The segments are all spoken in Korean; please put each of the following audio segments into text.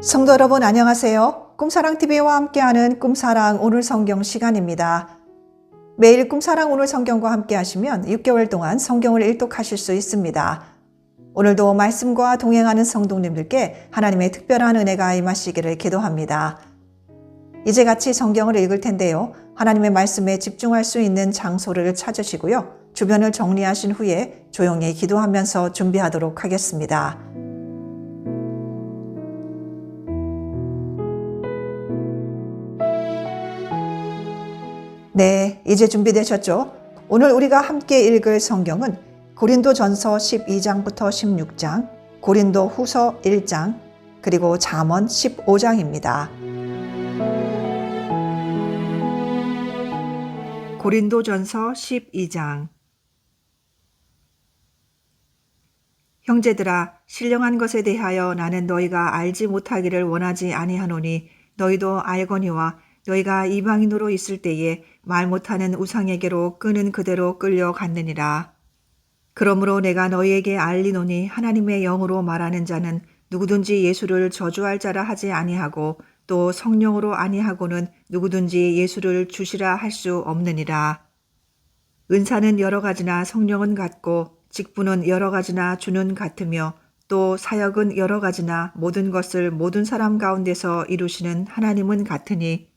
성도 여러분 안녕하세요. 꿈사랑TV와 함께하는 꿈사랑 오늘 성경 시간입니다. 매일 꿈사랑 오늘 성경과 함께 하시면 6개월 동안 성경을 일독하실 수 있습니다. 오늘도 말씀과 동행하는 성도님들께 하나님의 특별한 은혜가 임하시기를 기도합니다. 이제 같이 성경을 읽을 텐데요. 하나님의 말씀에 집중할 수 있는 장소를 찾으시고요. 주변을 정리하신 후에 조용히 기도하면서 준비하도록 하겠습니다. 네, 이제 준비되셨죠? 오늘 우리가 함께 읽을 성경은 고린도전서 12장부터 16장, 고린도후서 1장, 그리고 잠언 15장입니다. 고린도전서 12장. 형제들아, 신령한 것에 대하여 나는 너희가 알지 못하기를 원하지 아니하노니 너희도 알거니와 너희가 이방인으로 있을 때에 말 못하는 우상에게로 끄는 그대로 끌려갔느니라. 그러므로 내가 너희에게 알리노니 하나님의 영으로 말하는 자는 누구든지 예수를 저주할 자라 하지 아니하고 또 성령으로 아니하고는 누구든지 예수를 주시라 할 수 없느니라. 은사는 여러 가지나 성령은 같고 직분은 여러 가지나 주는 같으며 또 사역은 여러 가지나 모든 것을 모든 사람 가운데서 이루시는 하나님은 같으니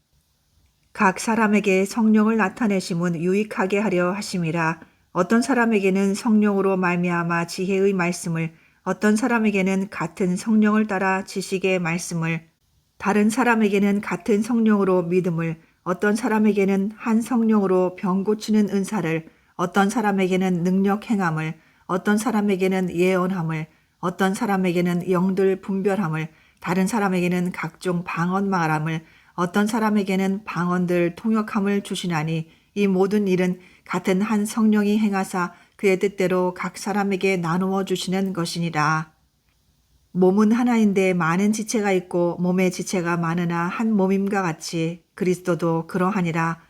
각 사람에게 성령을 나타내심은 유익하게 하려 하심이라. 어떤 사람에게는 성령으로 말미암아 지혜의 말씀을, 어떤 사람에게는 같은 성령을 따라 지식의 말씀을, 다른 사람에게는 같은 성령으로 믿음을, 어떤 사람에게는 한 성령으로 병 고치는 은사를, 어떤 사람에게는 능력 행함을, 어떤 사람에게는 예언함을, 어떤 사람에게는 영들 분별함을, 다른 사람에게는 각종 방언 말함을, 어떤 사람에게는 방언들 통역함을 주시나니 이 모든 일은 같은 한 성령이 행하사 그의 뜻대로 각 사람에게 나누어 주시는 것이니라. 몸은 하나인데 많은 지체가 있고 몸의 지체가 많으나 한 몸임과 같이 그리스도도 그러하니라.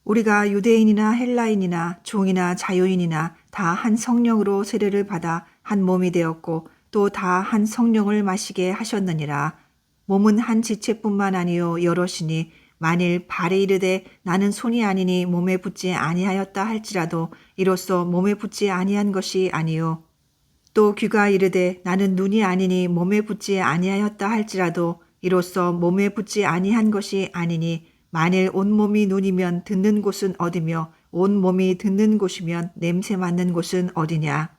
우리가 유대인이나 헬라인이나 종이나 자유인이나 다 한 성령으로 세례를 받아 한 몸이 되었고 또 다 한 성령을 마시게 하셨느니라. 몸은 한 지체뿐만 아니요 여럿이니 만일 발이 이르되 나는 손이 아니니 몸에 붙지 아니하였다 할지라도 이로써 몸에 붙지 아니한 것이 아니요 또 귀가 이르되 나는 눈이 아니니 몸에 붙지 아니하였다 할지라도 이로써 몸에 붙지 아니한 것이 아니니 만일 온몸이 눈이면 듣는 곳은 어디며 온몸이 듣는 곳이면 냄새 맡는 곳은 어디냐.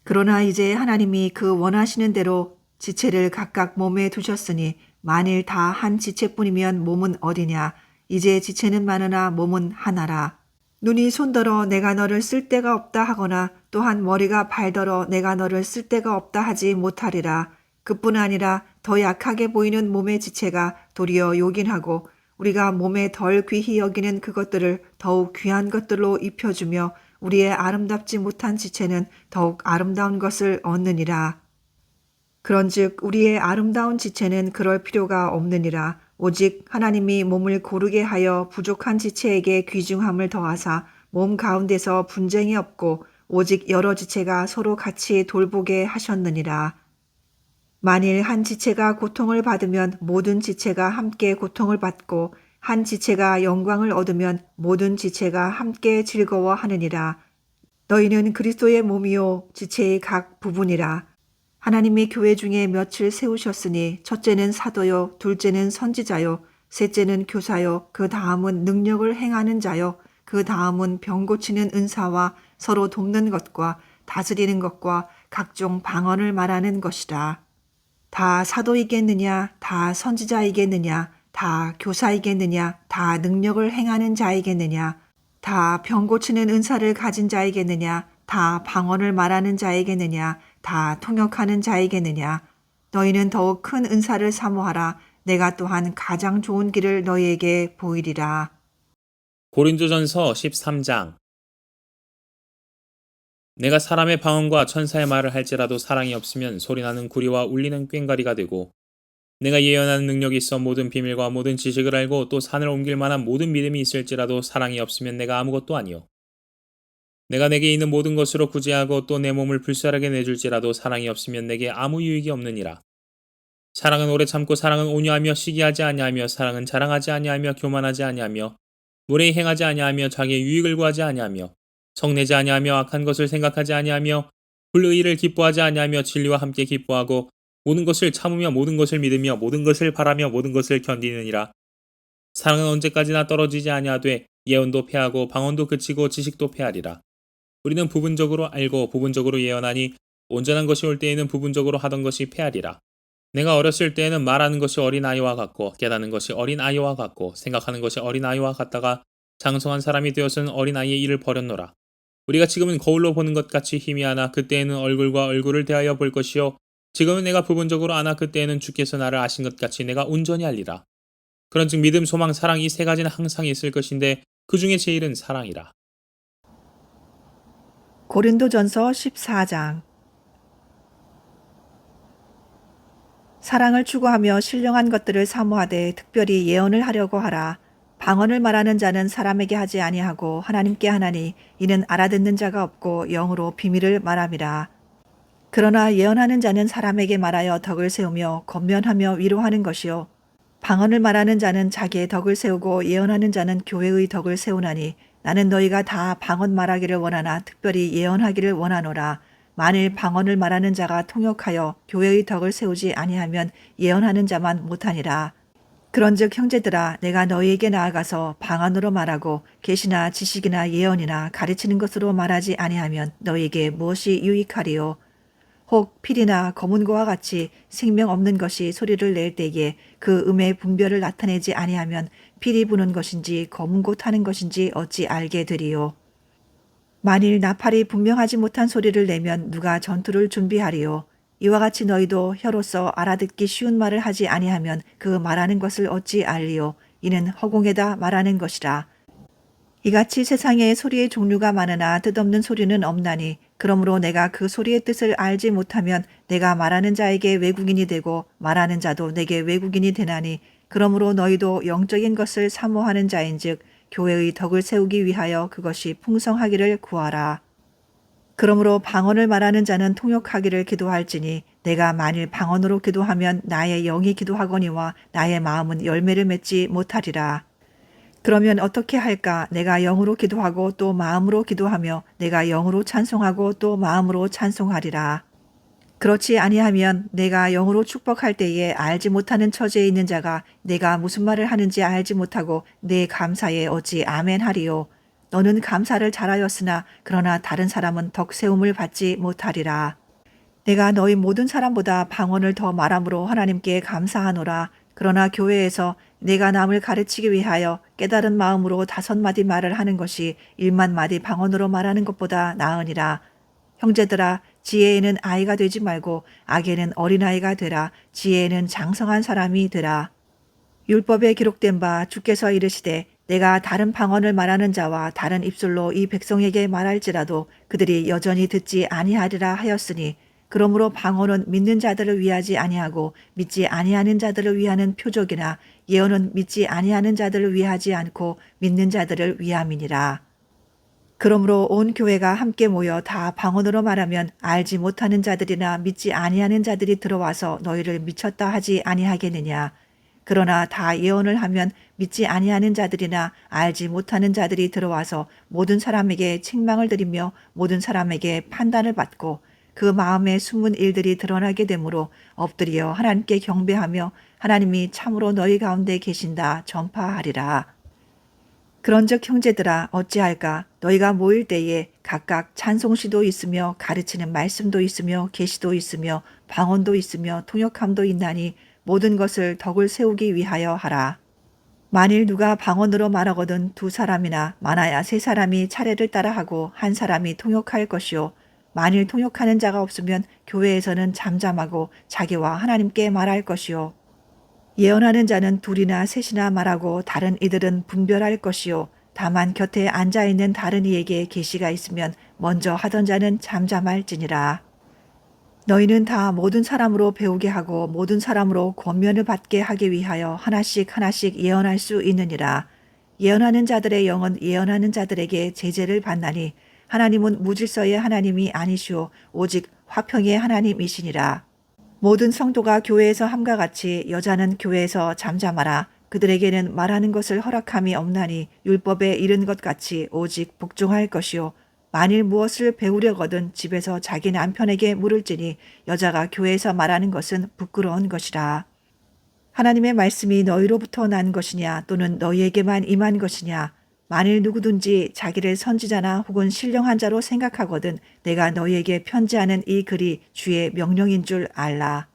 그러나 이제 하나님이 그 원하시는 대로 지체를 각각 몸에 두셨으니 만일 다 한 지체뿐이면 몸은 어디냐. 이제 지체는 많으나 몸은 하나라. 눈이 손더러 내가 너를 쓸 데가 없다 하거나 또한 머리가 발더러 내가 너를 쓸 데가 없다 하지 못하리라. 그뿐 아니라 더 약하게 보이는 몸의 지체가 도리어 요긴하고 우리가 몸에 덜 귀히 여기는 그것들을 더욱 귀한 것들로 입혀주며 우리의 아름답지 못한 지체는 더욱 아름다운 것을 얻느니라. 그런즉 우리의 아름다운 지체는 그럴 필요가 없느니라. 오직 하나님이 몸을 고르게 하여 부족한 지체에게 귀중함을 더하사 몸 가운데서 분쟁이 없고 오직 여러 지체가 서로 같이 돌보게 하셨느니라. 만일 한 지체가 고통을 받으면 모든 지체가 함께 고통을 받고 한 지체가 영광을 얻으면 모든 지체가 함께 즐거워하느니라. 너희는 그리스도의 몸이요 지체의 각 부분이라. 하나님이 교회 중에 몇을 세우셨으니 첫째는 사도요, 둘째는 선지자요, 셋째는 교사요, 그 다음은 능력을 행하는 자요, 그 다음은 병 고치는 은사와 서로 돕는 것과 다스리는 것과 각종 방언을 말하는 것이라. 다 사도이겠느냐, 다 선지자이겠느냐, 다 교사이겠느냐, 다 능력을 행하는 자이겠느냐, 다 병 고치는 은사를 가진 자이겠느냐, 다 방언을 말하는 자이겠느냐, 다 통역하는 자이겠느냐. 너희는 더욱 큰 은사를 사모하라. 내가 또한 가장 좋은 길을 너희에게 보이리라. 고린도전서 13장. 내가 사람의 방언과 천사의 말을 할지라도 사랑이 없으면 소리나는 구리와 울리는 꽹과리가 되고 내가 예언하는 능력이 있어 모든 비밀과 모든 지식을 알고 또 산을 옮길 만한 모든 믿음이 있을지라도 사랑이 없으면 내가 아무것도 아니요 내가 내게 있는 모든 것으로 구제하고 또 내 몸을 불살하게 내줄지라도 사랑이 없으면 내게 아무 유익이 없느니라. 사랑은 오래 참고 사랑은 온유하며 시기하지 아니하며 사랑은 자랑하지 아니하며 교만하지 아니하며 무례히 행하지 아니하며 자기의 유익을 구하지 아니하며 성내지 아니하며 악한 것을 생각하지 아니하며 불의를 기뻐하지 아니하며 진리와 함께 기뻐하고 모든 것을 참으며 모든 것을 믿으며 모든 것을 바라며 모든 것을 견디느니라. 사랑은 언제까지나 떨어지지 아니하되 예언도 패하고 방언도 그치고 지식도 패하리라. 우리는 부분적으로 알고 부분적으로 예언하니 온전한 것이 올 때에는 부분적으로 하던 것이 패하리라. 내가 어렸을 때에는 말하는 것이 어린아이와 같고 깨닫는 것이 어린아이와 같고 생각하는 것이 어린아이와 같다가 장성한 사람이 되어서는 어린아이의 일을 버렸노라. 우리가 지금은 거울로 보는 것 같이 희미하나 그때에는 얼굴과 얼굴을 대하여 볼 것이요 지금은 내가 부분적으로 아나 그때에는 주께서 나를 아신 것 같이 내가 온전히 알리라. 그런즉 믿음, 소망, 사랑 이 세 가지는 항상 있을 것인데 그 중에 제일은 사랑이라. 고린도전서 14장. 사랑을 추구하며 신령한 것들을 사모하되 특별히 예언을 하려고 하라. 방언을 말하는 자는 사람에게 하지 아니하고 하나님께 하나니 이는 알아듣는 자가 없고 영으로 비밀을 말함이라. 그러나 예언하는 자는 사람에게 말하여 덕을 세우며 권면하며 위로하는 것이요 방언을 말하는 자는 자기의 덕을 세우고 예언하는 자는 교회의 덕을 세우나니 나는 너희가 다 방언 말하기를 원하나 특별히 예언하기를 원하노라. 만일 방언을 말하는 자가 통역하여 교회의 덕을 세우지 아니하면 예언하는 자만 못하니라. 그런즉 형제들아 내가 너희에게 나아가서 방언으로 말하고 계시나 지식이나 예언이나 가르치는 것으로 말하지 아니하면 너희에게 무엇이 유익하리요. 혹 필이나 검은고와 같이 생명 없는 것이 소리를 낼 때에 그 음의 분별을 나타내지 아니하면 필이 부는 것인지 검은고 타는 것인지 어찌 알게 되리요. 만일 나팔이 분명하지 못한 소리를 내면 누가 전투를 준비하리요. 이와 같이 너희도 혀로서 알아듣기 쉬운 말을 하지 아니하면 그 말하는 것을 어찌 알리요. 이는 허공에다 말하는 것이라. 이같이 세상에 소리의 종류가 많으나 뜻없는 소리는 없나니 그러므로 내가 그 소리의 뜻을 알지 못하면 내가 말하는 자에게 외국인이 되고 말하는 자도 내게 외국인이 되나니 그러므로 너희도 영적인 것을 사모하는 자인즉 교회의 덕을 세우기 위하여 그것이 풍성하기를 구하라. 그러므로 방언을 말하는 자는 통역하기를 기도할지니 내가 만일 방언으로 기도하면 나의 영이 기도하거니와 나의 마음은 열매를 맺지 못하리라. 그러면 어떻게 할까? 내가 영으로 기도하고 또 마음으로 기도하며 내가 영으로 찬송하고 또 마음으로 찬송하리라. 그렇지 아니하면 내가 영으로 축복할 때에 알지 못하는 처지에 있는 자가 내가 무슨 말을 하는지 알지 못하고 내 감사에 어찌 아멘 하리요. 너는 감사를 잘하였으나 그러나 다른 사람은 덕 세움을 받지 못하리라. 내가 너희 모든 사람보다 방언을 더 말함으로 하나님께 감사하노라. 그러나 교회에서 내가 남을 가르치기 위하여 깨달은 마음으로 5마디 말을 하는 것이 1만마디 방언으로 말하는 것보다 나으니라. 형제들아 지혜에는 아이가 되지 말고 악에는 어린아이가 되라. 지혜에는 장성한 사람이 되라. 율법에 기록된 바 주께서 이르시되 내가 다른 방언을 말하는 자와 다른 입술로 이 백성에게 말할지라도 그들이 여전히 듣지 아니하리라 하였으니 그러므로 방언은 믿는 자들을 위하지 아니하고 믿지 아니하는 자들을 위하는 표적이나 예언은 믿지 아니하는 자들을 위하지 않고 믿는 자들을 위함이니라. 그러므로 온 교회가 함께 모여 다 방언으로 말하면 알지 못하는 자들이나 믿지 아니하는 자들이 들어와서 너희를 미쳤다 하지 아니하겠느냐. 그러나 다 예언을 하면 믿지 아니하는 자들이나 알지 못하는 자들이 들어와서 모든 사람에게 책망을 드리며 모든 사람에게 판단을 받고 그 마음에 숨은 일들이 드러나게 되므로 엎드려 하나님께 경배하며 하나님이 참으로 너희 가운데 계신다 전파하리라. 그런즉 형제들아 어찌할까? 너희가 모일 때에 각각 찬송시도 있으며 가르치는 말씀도 있으며 계시도 있으며 방언도 있으며 통역함도 있나니 모든 것을 덕을 세우기 위하여 하라. 만일 누가 방언으로 말하거든 2사람이나 많아야 3사람이 차례를 따라하고 1사람이 통역할 것이요. 만일 통역하는 자가 없으면 교회에서는 잠잠하고 자기와 하나님께 말할 것이요. 예언하는 자는 2이나 3이나 말하고 다른 이들은 분별할 것이요. 다만 곁에 앉아있는 다른 이에게 계시가 있으면 먼저 하던 자는 잠잠할지니라. 너희는 다 모든 사람으로 배우게 하고 모든 사람으로 권면을 받게 하기 위하여 하나씩 하나씩 예언할 수 있느니라. 예언하는 자들의 영은 예언하는 자들에게 제재를 받나니 하나님은 무질서의 하나님이 아니시오 오직 화평의 하나님이시니라. 모든 성도가 교회에서 함과 같이 여자는 교회에서 잠잠하라. 그들에게는 말하는 것을 허락함이 없나니 율법에 이른 것 같이 오직 복종할 것이요. 만일 무엇을 배우려거든 집에서 자기 남편에게 물을지니 여자가 교회에서 말하는 것은 부끄러운 것이라. 하나님의 말씀이 너희로부터 난 것이냐 또는 너희에게만 임한 것이냐. 만일 누구든지 자기를 선지자나 혹은 신령한 자로 생각하거든 내가 너희에게 편지하는 이 글이 주의 명령인 줄 알라.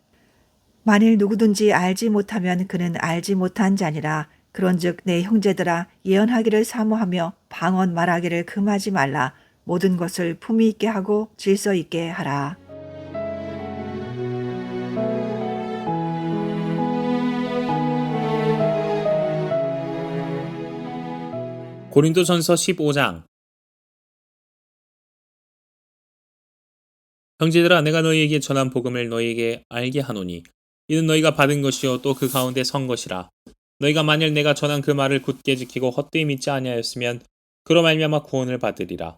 만일 누구든지 알지 못하면 그는 알지 못한 자니라. 그런즉 내 형제들아 예언하기를 사모하며 방언 말하기를 금하지 말라. 모든 것을 품위 있게 하고 질서 있게 하라. 고린도전서 15장. 형제들아, 내가 너희에게 전한 복음을 너희에게 알게 하노니 이는 너희가 받은 것이요 또 그 가운데 선 것이라. 너희가 만일 내가 전한 그 말을 굳게 지키고 헛되이 믿지 아니하였으면 그로 말미암아 구원을 받으리라.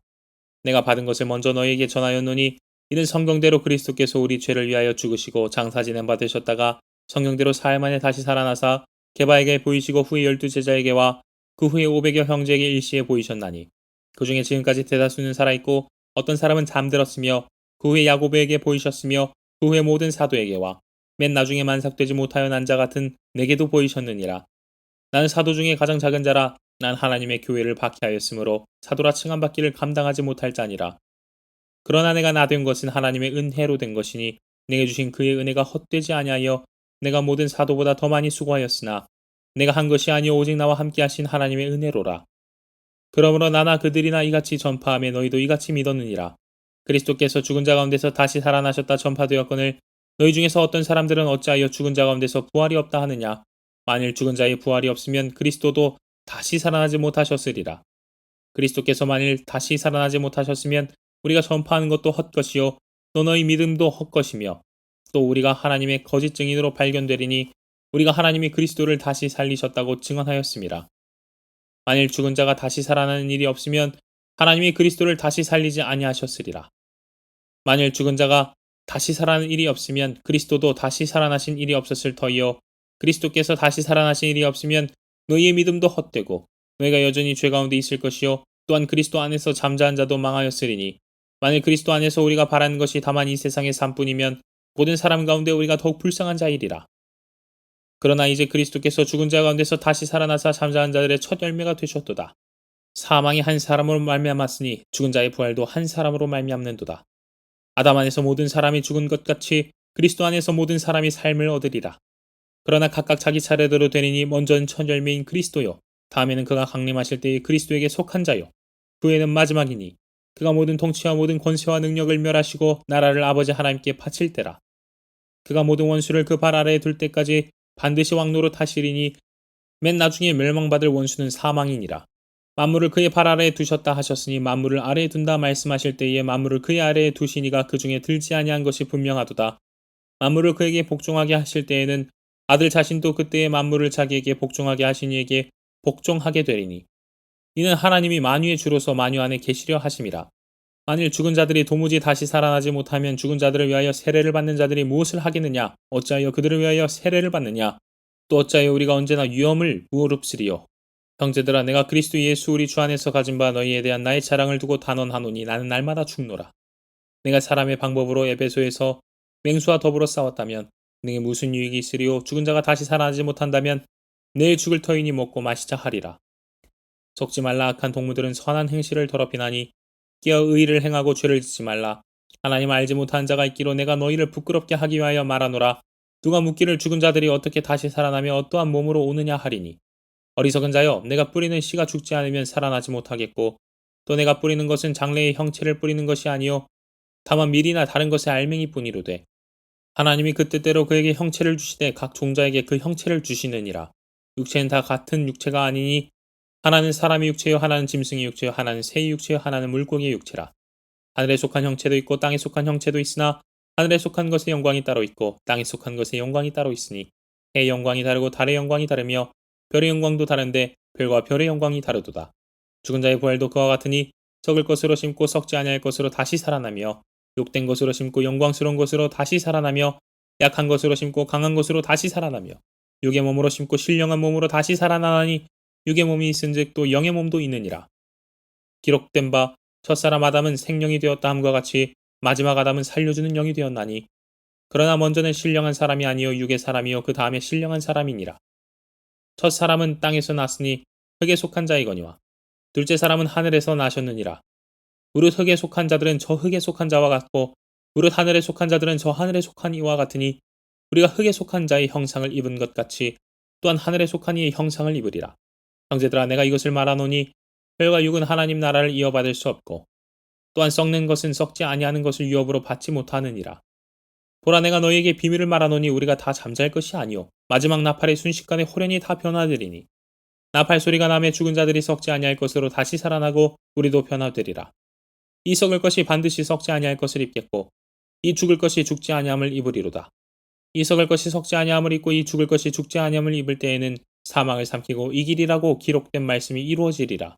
내가 받은 것을 먼저 너희에게 전하였노니 이는 성경대로 그리스도께서 우리 죄를 위하여 죽으시고 장사 지낸 바 되셨다가 성경대로 사흘 만에 다시 살아나사 게바에게 보이시고 후에 12제자에게와 그 후에 500여 형제에게 일시에 보이셨나니 그 중에 지금까지 대다수는 살아있고 어떤 사람은 잠들었으며 그 후에 야고보에게 보이셨으며 그 후에 모든 사도에게와 맨 나중에 만삭되지 못하여 난 자 같은 내게도 보이셨느니라. 나는 사도 중에 가장 작은 자라. 난 하나님의 교회를 박해하였으므로 사도라 칭함받기를 감당하지 못할 자니라. 그러나 내가 나 된 것은 하나님의 은혜로 된 것이니 내게 주신 그의 은혜가 헛되지 아니하여 내가 모든 사도보다 더 많이 수고하였으나 내가 한 것이 아니오 오직 나와 함께 하신 하나님의 은혜로라. 그러므로 나나 그들이나 이같이 전파하며 너희도 이같이 믿었느니라. 그리스도께서 죽은 자 가운데서 다시 살아나셨다 전파되었거늘 너희 중에서 어떤 사람들은 어찌하여 죽은 자 가운데서 부활이 없다 하느냐. 만일 죽은 자의 부활이 없으면 그리스도도 다시 살아나지 못하셨으리라. 그리스도께서 만일 다시 살아나지 못하셨으면 우리가 전파하는 것도 헛것이요 또 너희 믿음도 헛것이며 또 우리가 하나님의 거짓 증인으로 발견되리니 우리가 하나님이 그리스도를 다시 살리셨다고 증언하였습니다. 만일 죽은 자가 다시 살아나는 일이 없으면 하나님이 그리스도를 다시 살리지 아니하셨으리라. 만일 죽은 자가 다시 살아나는 일이 없으면 그리스도도 다시 살아나신 일이 없었을 터이요 그리스도께서 다시 살아나신 일이 없으면 너희의 믿음도 헛되고 너희가 여전히 죄 가운데 있을 것이요 또한 그리스도 안에서 잠자한 자도 망하였으리니 만일 그리스도 안에서 우리가 바라는 것이 다만 이 세상의 삶뿐이면 모든 사람 가운데 우리가 더욱 불쌍한 자이리라. 그러나 이제 그리스도께서 죽은 자 가운데서 다시 살아나사 잠자한 자들의 첫 열매가 되셨도다. 사망이 한 사람으로 말미암았으니 죽은 자의 부활도 한 사람으로 말미암는도다. 아담 안에서 모든 사람이 죽은 것 같이 그리스도 안에서 모든 사람이 삶을 얻으리라. 그러나 각각 자기 차례대로 되리니 먼저는 첫 열매인 그리스도요 다음에는 그가 강림하실 때에 그리스도에게 속한 자요 그 후에는 마지막이니 그가 모든 통치와 모든 권세와 능력을 멸하시고 나라를 아버지 하나님께 바칠 때라. 그가 모든 원수를 그 발 아래에 둘 때까지 반드시 왕노로 타시리니 맨 나중에 멸망받을 원수는 사망이니라. 만물을 그의 발 아래에 두셨다 하셨으니 만물을 아래에 둔다 말씀하실 때에 만물을 그의 아래에 두시니가 그 중에 들지 아니한 것이 분명하도다. 만물을 그에게 복종하게 하실 때에는 아들 자신도 그때의 만물을 자기에게 복종하게 하신 이에게 복종하게 되리니 이는 하나님이 만유의 주로서 만유 안에 계시려 하심이라. 만일 죽은 자들이 도무지 다시 살아나지 못하면 죽은 자들을 위하여 세례를 받는 자들이 무엇을 하겠느냐? 어찌하여 그들을 위하여 세례를 받느냐? 또 어찌하여 우리가 언제나 위험을 무어릅쓰리요? 형제들아, 내가 그리스도 예수 우리 주 안에서 가진 바 너희에 대한 나의 자랑을 두고 단언하노니 나는 날마다 죽노라. 내가 사람의 방법으로 에베소에서 맹수와 더불어 싸웠다면 내게 무슨 유익이 있으리요? 죽은 자가 다시 살아나지 못한다면 내일 죽을 터이니 먹고 마시자 하리라. 속지 말라. 악한 동무들은 선한 행실을 더럽히나니 깨어 의를 행하고 죄를 짓지 말라. 하나님 알지 못한 자가 있기로 내가 너희를 부끄럽게 하기 위하여 말하노라. 누가 묻기를 죽은 자들이 어떻게 다시 살아나며 어떠한 몸으로 오느냐 하리니 어리석은 자여, 내가 뿌리는 씨가 죽지 않으면 살아나지 못하겠고 또 내가 뿌리는 것은 장래의 형체를 뿌리는 것이 아니요 다만 밀이나 다른 것의 알맹이뿐이로되 하나님이 그 뜻대로 그에게 형체를 주시되 각 종자에게 그 형체를 주시느니라. 육체는 다 같은 육체가 아니니 하나는 사람의 육체요 하나는 짐승의 육체요 하나는 새의 육체요 하나는 물고기의 육체라. 하늘에 속한 형체도 있고 땅에 속한 형체도 있으나 하늘에 속한 것의 영광이 따로 있고 땅에 속한 것의 영광이 따로 있으니 해의 영광이 다르고 달의 영광이 다르며 별의 영광도 다른데 별과 별의 영광이 다르도다. 죽은 자의 부활도 그와 같으니 썩을 것으로 심고 썩지 아니할 것으로 다시 살아나며 욕된 것으로 심고 영광스러운 것으로 다시 살아나며 약한 것으로 심고 강한 것으로 다시 살아나며 육의 몸으로 심고 신령한 몸으로 다시 살아나나니 육의 몸이 있은즉 또 영의 몸도 있느니라. 기록된 바 첫사람 아담은 생명이 되었다 함과 같이 마지막 아담은 살려주는 영이 되었나니 그러나 먼저는 신령한 사람이 아니요 육의 사람이요 그 다음에 신령한 사람이니라. 첫 사람은 땅에서 났으니 흙에 속한 자이거니와 둘째 사람은 하늘에서 나셨느니라. 무릇 흙에 속한 자들은 저 흙에 속한 자와 같고 무릇 하늘에 속한 자들은 저 하늘에 속한 이와 같으니 우리가 흙에 속한 자의 형상을 입은 것 같이 또한 하늘에 속한 이의 형상을 입으리라. 형제들아 내가 이것을 말하노니 혈과 육은 하나님 나라를 이어받을 수 없고 또한 썩는 것은 썩지 아니하는 것을 유업으로 받지 못하느니라. 보라 내가 너희에게 비밀을 말하노니 우리가 다 잠잘 것이 아니요 마지막 나팔의 순식간에 호련히 다 변화되리니 나팔 소리가 나매 죽은 자들이 썩지 아니할 것으로 다시 살아나고 우리도 변화되리라. 이 썩을 것이 반드시 썩지 아니할 것을 입겠고 이 죽을 것이 죽지 아니함을 입으리로다. 이 썩을 것이 썩지 아니함을 입고 이 죽을 것이 죽지 아니함을 입을 때에는 사망을 삼키고 이기리라고 기록된 말씀이 이루어지리라.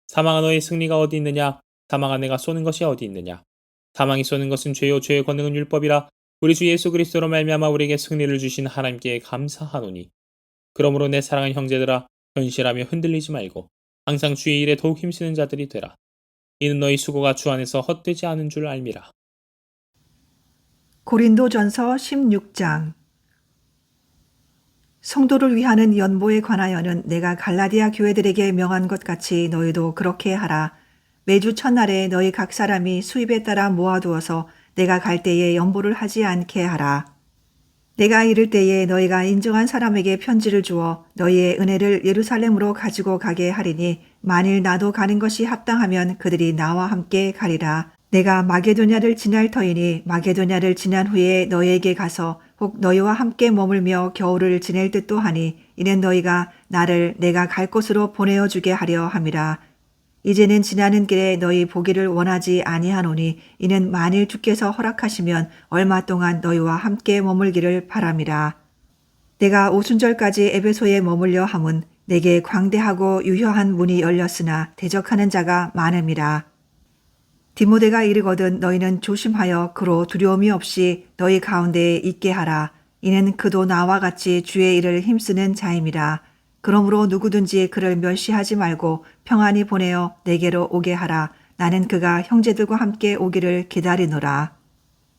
사망아 너의 승리가 어디 있느냐? 사망아 내가 쏘는 것이 어디 있느냐? 사망이 쏘는 것은 죄요 죄의 권능은 율법이라. 우리 주 예수 그리스도로 말미암아 우리에게 승리를 주신 하나님께 감사하노니. 그러므로 내 사랑하는 형제들아 현실하며 흔들리지 말고 항상 주의 일에 더욱 힘쓰는 자들이 되라. 이는 너희 수고가 주 안에서 헛되지 않은 줄 알미라. 고린도전서 16장. 성도를 위하는 연보에 관하여는 내가 갈라디아 교회들에게 명한 것 같이 너희도 그렇게 하라. 매주 첫날에 너희 각 사람이 수입에 따라 모아두어서 내가 갈 때에 연보를 하지 않게 하라. 내가 이를 때에 너희가 인정한 사람에게 편지를 주어 너희의 은혜를 예루살렘으로 가지고 가게 하리니 만일 나도 가는 것이 합당하면 그들이 나와 함께 가리라. 내가 마게도냐를 지날 터이니 마게도냐를 지난 후에 너희에게 가서 혹 너희와 함께 머물며 겨울을 지낼 듯도 하니 이는 너희가 나를 내가 갈 곳으로 보내어 주게 하려 함이라. 이제는 지나는 길에 너희 보기를 원하지 아니하노니 이는 만일 주께서 허락하시면 얼마 동안 너희와 함께 머물기를 바람이라. 내가 오순절까지 에베소에 머물려 함은 내게 광대하고 유효한 문이 열렸으나 대적하는 자가 많음이라. 디모데가 이르거든 너희는 조심하여 그로 두려움이 없이 너희 가운데에 있게 하라. 이는 그도 나와 같이 주의 일을 힘쓰는 자임이라. 그러므로 누구든지 그를 멸시하지 말고 평안히 보내어 내게로 오게 하라. 나는 그가 형제들과 함께 오기를 기다리노라.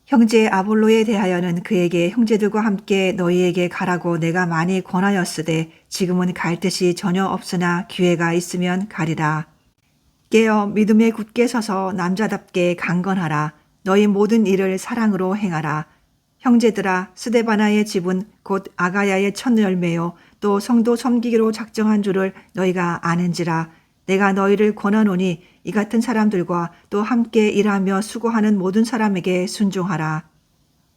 형제 아볼로에 대하여는 그에게 형제들과 함께 너희에게 가라고 내가 많이 권하였으되 지금은 갈 뜻이 전혀 없으나 기회가 있으면 가리라. 깨어 믿음에 굳게 서서 남자답게 강건하라. 너희 모든 일을 사랑으로 행하라. 형제들아 스데바나의 집은 곧 아가야의 첫 열매요 또 성도 섬기기로 작정한 줄을 너희가 아는지라. 내가 너희를 권하노니 이 같은 사람들과 또 함께 일하며 수고하는 모든 사람에게 순종하라.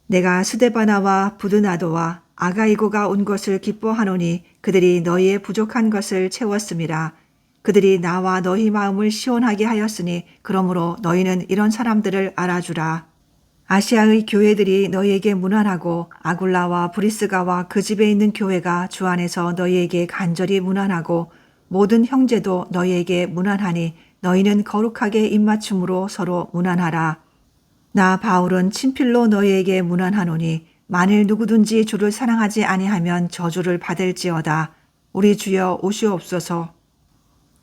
내가 스데바나와 부드나도와 아가이고가 온 것을 기뻐하노니 그들이 너희의 부족한 것을 채웠음이라. 그들이 나와 너희 마음을 시원하게 하였으니 그러므로 너희는 이런 사람들을 알아주라. 아시아의 교회들이 너희에게 문안하고 아굴라와 브리스가와 그 집에 있는 교회가 주 안에서 너희에게 간절히 문안하고 모든 형제도 너희에게 문안하니 너희는 거룩하게 입맞춤으로 서로 문안하라. 나 바울은 친필로 너희에게 문안하노니 만일 누구든지 주를 사랑하지 아니하면 저주를 받을지어다. 우리 주여 오시옵소서.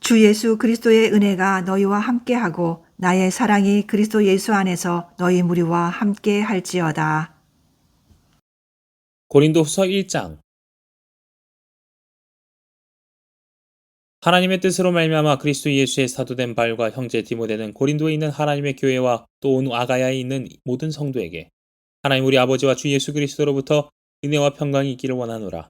주 예수 그리스도의 은혜가 너희와 함께하고 나의 사랑이 그리스도 예수 안에서 너희 무리와 함께 할지어다. 고린도후서 1장. 하나님의 뜻으로 말미암아 그리스도 예수의 사도된 바울과 형제 디모데는 고린도에 있는 하나님의 교회와 또 온 아가야에 있는 모든 성도에게 하나님 우리 아버지와 주 예수 그리스도로부터 은혜와 평강이 있기를 원하노라.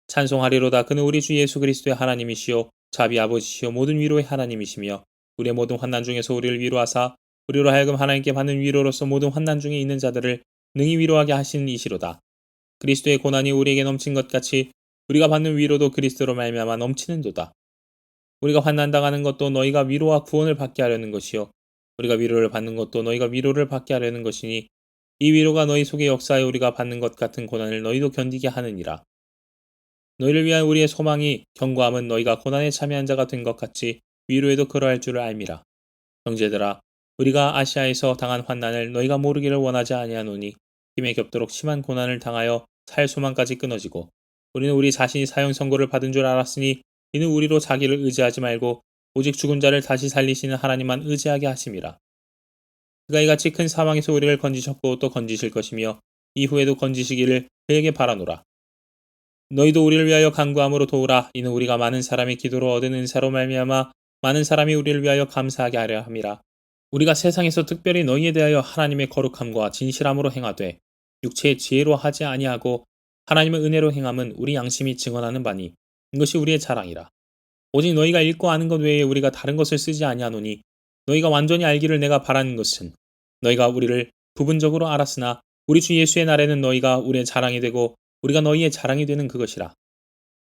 찬송하리로다. 그는 우리 주 예수 그리스도의 하나님이시요 자비 아버지시요 모든 위로의 하나님이시며 우리의 모든 환난 중에서 우리를 위로하사 우리로 하여금 하나님께 받는 위로로서 모든 환난 중에 있는 자들을 능히 위로하게 하시는 이시로다. 그리스도의 고난이 우리에게 넘친 것 같이 우리가 받는 위로도 그리스도로 말미암아 넘치는도다. 우리가 환난당하는 것도 너희가 위로와 구원을 받게 하려는 것이요 우리가 위로를 받는 것도 너희가 위로를 받게 하려는 것이니 이 위로가 너희 속에 역사하여 우리가 받는 것 같은 고난을 너희도 견디게 하느니라. 너희를 위한 우리의 소망이 견고함은 너희가 고난에 참여한 자가 된 것 같이 위로에도 그러할 줄을 알미라. 형제들아 우리가 아시아에서 당한 환난을 너희가 모르기를 원하지 아니하노니 힘에 겹도록 심한 고난을 당하여 살 소망까지 끊어지고 우리는 우리 자신이 사형 선고를 받은 줄 알았으니 이는 우리로 자기를 의지하지 말고 오직 죽은 자를 다시 살리시는 하나님만 의지하게 하심이라. 그가 이같이 큰 사망에서 우리를 건지셨고 또 건지실 것이며 이후에도 건지시기를 그에게 바라노라. 너희도 우리를 위하여 간구함으로 도우라. 이는 우리가 많은 사람의 기도로 얻은 은사로 말미암아 많은 사람이 우리를 위하여 감사하게 하려 함이라. 우리가 세상에서 특별히 너희에 대하여 하나님의 거룩함과 진실함으로 행하되 육체의 지혜로 하지 아니하고 하나님의 은혜로 행함은 우리 양심이 증언하는 바니 이것이 우리의 자랑이라. 오직 너희가 읽고 아는 것 외에 우리가 다른 것을 쓰지 아니하노니 너희가 완전히 알기를 내가 바라는 것은 너희가 우리를 부분적으로 알았으나 우리 주 예수의 날에는 너희가 우리의 자랑이 되고 우리가 너희의 자랑이 되는 그것이라.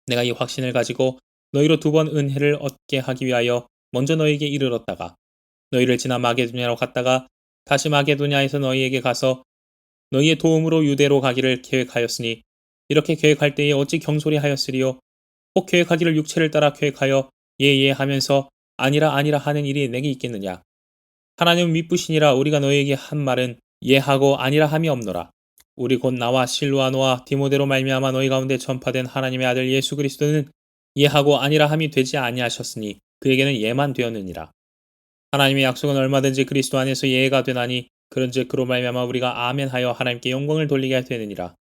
내가 이 확신을 가지고 너희로 2번 은혜를 얻게 하기 위하여 먼저 너희에게 이르렀다가 너희를 지나 마게도냐로 갔다가 다시 마게도냐에서 너희에게 가서 너희의 도움으로 유대로 가기를 계획하였으니 이렇게 계획할 때에 어찌 경솔히 하였으리요. 혹 계획하기를 육체를 따라 계획하여 예예 하면서 아니라 아니라 하는 일이 내게 있겠느냐. 하나님은 미쁘시니라. 우리가 너희에게 한 말은 예하고 아니라 함이 없노라. 우리 곧 나와 실루아노와 디모데로 말미암아 너희 가운데 전파된 하나님의 아들 예수 그리스도는 예하고 아니라 함이 되지 아니하셨으니 그에게는 예만 되었느니라. 하나님의 약속은 얼마든지 그리스도 안에서 예가 되나니 그런즉 그로 말미암아 우리가 아멘하여 하나님께 영광을 돌리게 되느니라.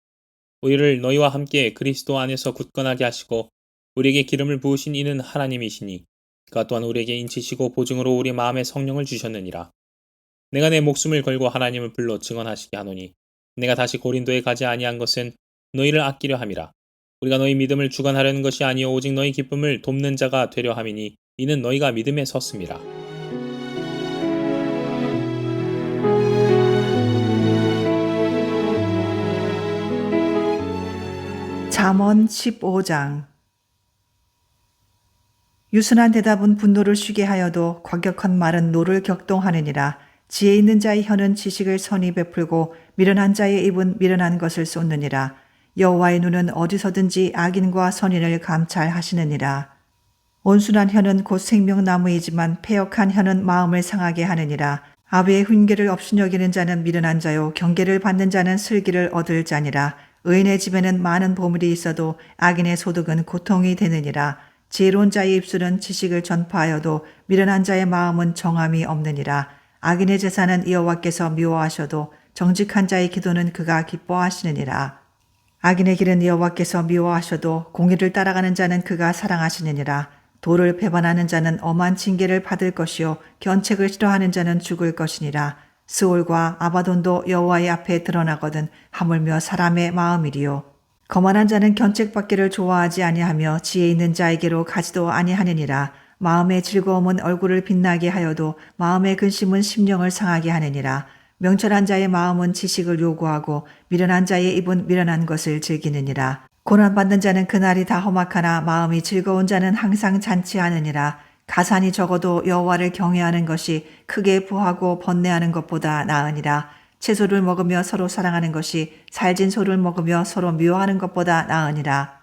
우리를 너희와 함께 그리스도 안에서 굳건하게 하시고 우리에게 기름을 부으신 이는 하나님이시니 그가 또한 우리에게 인치시고 보증으로 우리 마음에 성령을 주셨느니라. 내가 내 목숨을 걸고 하나님을 불러 증언하시게 하노니 내가 다시 고린도에 가지 아니한 것은 너희를 아끼려 함이라. 우리가 너희 믿음을 주관하려는 것이 아니요 오직 너희 기쁨을 돕는 자가 되려 함이니 이는 너희가 믿음에 섰음이라. 잠언 15장. 유순한 대답은 분노를 쉬게 하여도 과격한 말은 노를 격동하느니라. 지혜 있는 자의 혀는 지식을 선히 베풀고 미련한 자의 입은 미련한 것을 쏟느니라. 여호와의 눈은 어디서든지 악인과 선인을 감찰하시느니라. 온순한 혀는 곧 생명나무이지만 패역한 혀는 마음을 상하게 하느니라. 아비의 훈계를 업신여기는 자는 미련한 자요 경계를 받는 자는 슬기를 얻을 자니라. 의인의 집에는 많은 보물이 있어도 악인의 소득은 고통이 되느니라. 지혜로운 자의 입술은 지식을 전파하여도 미련한 자의 마음은 정함이 없느니라. 악인의 제사는 여호와께서 미워하셔도 정직한 자의 기도는 그가 기뻐하시느니라. 악인의 길은 여호와께서 미워하셔도 공의를 따라가는 자는 그가 사랑하시느니라. 도를 배반하는 자는 엄한 징계를 받을 것이요 견책을 싫어하는 자는 죽을 것이니라. 스올과 아바돈도 여호와의 앞에 드러나거든 하물며 사람의 마음이리요. 거만한 자는 견책받기를 좋아하지 아니하며 지혜 있는 자에게로 가지도 아니하느니라. 마음의 즐거움은 얼굴을 빛나게 하여도 마음의 근심은 심령을 상하게 하느니라. 명철한 자의 마음은 지식을 요구하고 미련한 자의 입은 미련한 것을 즐기느니라. 고난받는 자는 그날이 다 험악하나 마음이 즐거운 자는 항상 잔치하느니라. 가산이 적어도 여호와를 경외하는 것이 크게 부하고 번뇌하는 것보다 나으니라. 채소를 먹으며 서로 사랑하는 것이 살진 소를 먹으며 서로 미워하는 것보다 나으니라.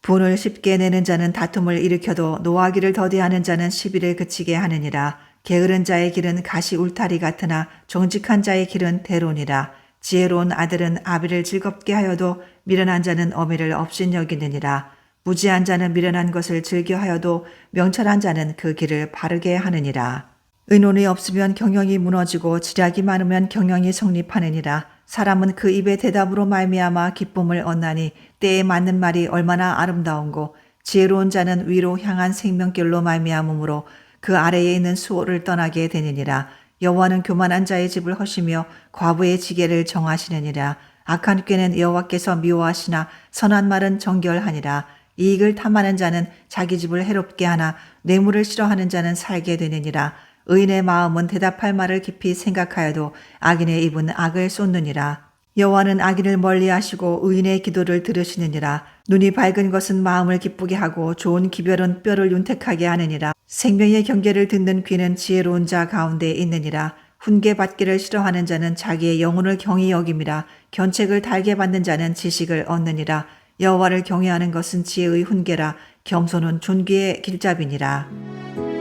분을 쉽게 내는 자는 다툼을 일으켜도 노하기를 더디하는 자는 시비를 그치게 하느니라. 게으른 자의 길은 가시 울타리 같으나 정직한 자의 길은 대론이라. 지혜로운 아들은 아비를 즐겁게 하여도 미련한 자는 어미를 업신여기느니라. 무지한 자는 미련한 것을 즐겨하여도 명철한 자는 그 길을 바르게 하느니라. 의논이 없으면 경영이 무너지고 지략이 많으면 경영이 성립하느니라. 사람은 그 입의 대답으로 말미암아 기쁨을 얻나니 때에 맞는 말이 얼마나 아름다운고 지혜로운 자는 위로 향한 생명길로 말미암으므로 그 아래에 있는 수호를 떠나게 되느니라. 여호와는 교만한 자의 집을 허시며 과부의 지게를 정하시느니라. 악한 꾀는 여호와께서 미워하시나 선한 말은 정결하니라. 이익을 탐하는 자는 자기 집을 해롭게 하나 뇌물을 싫어하는 자는 살게 되느니라. 의인의 마음은 대답할 말을 깊이 생각하여도 악인의 입은 악을 쏟느니라. 여호와는 악인을 멀리하시고 의인의 기도를 들으시느니라. 눈이 밝은 것은 마음을 기쁘게 하고 좋은 기별은 뼈를 윤택하게 하느니라. 생명의 경계를 듣는 귀는 지혜로운 자 가운데 있느니라. 훈계받기를 싫어하는 자는 자기의 영혼을 경히 여김이라. 견책을 달게 받는 자는 지식을 얻느니라. 여호와를 경외하는 것은 지혜의 훈계라. 겸손은 존귀의 길잡이니라.